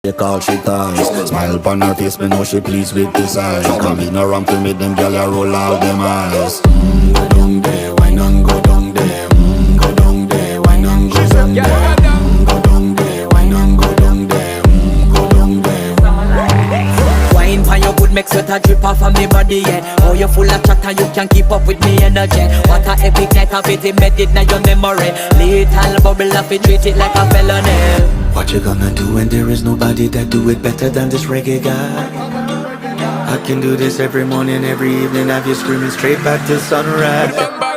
They call she ties. Smile upon her face, me know she pleased with this eyes. Come in around to me, them gyal a roll out them eyes. Go down there, why not go down there? Go down there, why not go down there? Go down there, why not go down there? Go down there. Wine pan your good, make sweat a drip off of me body, yeah. Oh, you full of chatter, you can't keep up with me energy. What a epic night of it, embedded in your memory. Little bubble up, it treat it like a felony. What you gonna do when there is nobody that do it better than this reggae guy? I can do this every morning, every evening, have you screaming straight back to sunrise.